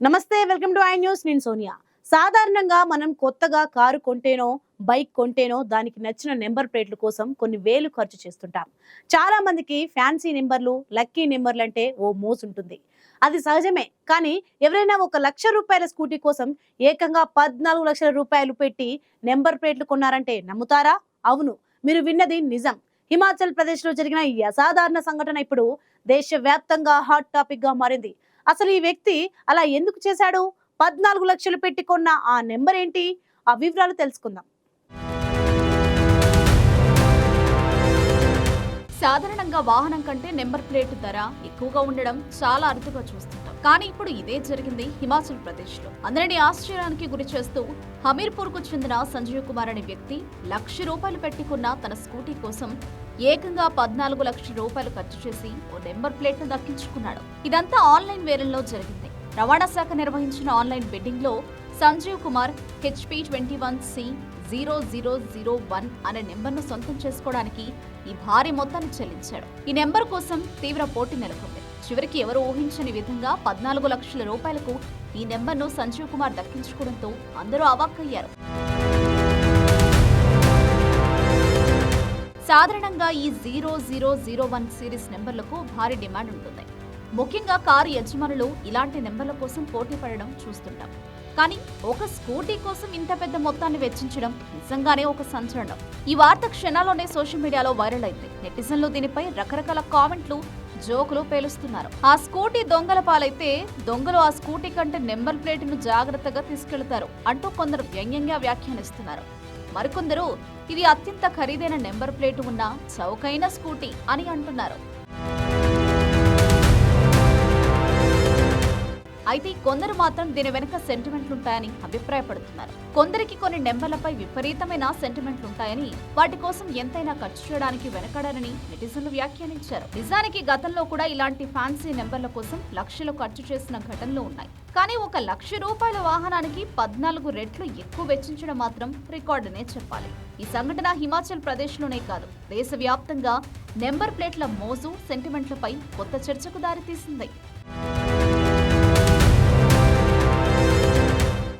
నమస్తే, welcome to I news. నేను సోనియా. సాధారణంగా మనం కొత్తగా కారు కొంటేనో బైక్ కొంటేనో దానికి నచ్చిన నెంబర్ ప్లేట్ల కోసం కొన్ని వేలు ఖర్చు చేస్తుంటాం. చాలా మందికి ఫ్యాన్సీ నెంబర్లు, లక్కీ నెంబర్లు అంటే ఓ మోజు ఉంటుంది. అది సహజమే. కానీ ఎవరైనా ₹1,00,000 స్కూటీ కోసం ఏకంగా 14 లక్షల రూపాయలు పెట్టి నెంబర్ ప్లేట్లు కొన్నారంటే నమ్ముతారా? అవును, మీరు విన్నది నిజం. హిమాచల్ ప్రదేశ్ లో జరిగిన ఈ అసాధారణ సంఘటన ఇప్పుడు దేశవ్యాప్తంగా హాట్ టాపిక్ గా మారింది. అసలు ఈ వ్యక్తి అలా ఎందుకు చేశాడు? 14 లక్షలు పెట్టి కొన్న ఆ నెంబర్ ఏంటి? ఆ వివరాలు తెలుసుకుందాం. సాధారణంగా వాహనం కంటే నెంబర్ ప్లేట్ ధర ఎక్కువగా ఉండడం చాలా అరుదుగా చూస్తుంటాం. కానీ ఇప్పుడు ఇదే జరిగింది హిమాచల్ ప్రదేశ్ లో. అందరినీ ఆశ్చర్యానికి గురి చేస్తూ హమీర్పూర్ కు చెందిన సంజీవ్ కుమార్ అనే వ్యక్తి ₹1,00,000 పెట్టుకున్న తన స్కూటీ కోసం ఏకంగా 14 లక్షల రూపాయలు ఖర్చు చేసి ఓ నెంబర్ ప్లేట్ ను దక్కించుకున్నాడు. ఇదంతా ఆన్లైన్ వేలంలో జరిగింది. రవాణా శాఖ నిర్వహించిన ఆన్లైన్ బిడ్డింగ్ లో సంజీవ్ కుమార్ HP21C0001 అనే నెంబర్ను సొంతం చేసుకోవడానికి ఈ భారీ మొత్తాన్ని చెల్లించాడు. ఈ నెంబర్ కోసం తీవ్ర పోటీ నెలకొంది. చివరికి ఎవరు ఊహించని విధంగా 14 లక్షల రూపాయలకు ఈ నెంబర్ను సంజీవ్ కుమార్ దక్కించుకోవడంతో అందరూ అవాక్కయ్యారు. సాధారణంగా ఈ 0001 సిరీస్ నెంబర్లకు భారీ డిమాండ్ ఉంటుంది. ముఖ్యంగా కారు యజమానులు ఇలాంటి నెంబర్ల కోసం పోటీ పడడం చూస్తుంటాం. కానీ ఒక స్కూటీ కోసం ఇంత పెద్ద మొత్తాన్ని వెచ్చించడం నిజంగానే ఒక సంచలనం. ఈ వార్త క్షణాల్లోనే సోషల్ మీడియాలో వైరల్ అయింది. నెటిజన్లు దీనిపై రకరకాల కామెంట్లు, జోకులు పేలుస్తున్నారు. ఆ స్కూటీ దొంగల పాలైతే దొంగలు ఆ స్కూటీ కంటే నెంబర్ ప్లేట్ను జాగ్రత్తగా తీసుకెళ్తారు అంటూ కొందరు వ్యంగ్యంగా వ్యాఖ్యానిస్తున్నారు. మరికొందరు ఇది అత్యంత ఖరీదైన నెంబర్ ప్లేట్ ఉన్న చౌకైన స్కూటీ అని అంటున్నారు. అయితే కొందరు మాత్రం దీని వెనుక సెంటిమెంట్లుంటాయని అభిప్రాయపడుతున్నారు. కొందరికి కొన్ని నెంబర్లపై విపరీతమైన సెంటిమెంట్లుంటాయని, వాటి కోసం ఎంతైనా ఖర్చు చేయడానికి వెనకడరని నెటిజన్లు వ్యాఖ్యానించారు. నిజానికి గతంలో కూడా ఇలాంటి ఫ్యాన్సీ నెంబర్ల కోసం లక్షలు ఖర్చు చేసిన ఘటనలు ఉన్నాయి. కానీ ₹1,00,000 వాహనానికి 14 రెట్లు ఎక్కువ వెచ్చించడం మాత్రం రికార్డునే చెప్పాలి. ఈ సంఘటన హిమాచల్ ప్రదేశ్ లోనే కాదు, దేశవ్యాప్తంగా నెంబర్ ప్లేట్ల మోజు, సెంటిమెంట్లపై కొత్త చర్చకు దారితీసింది.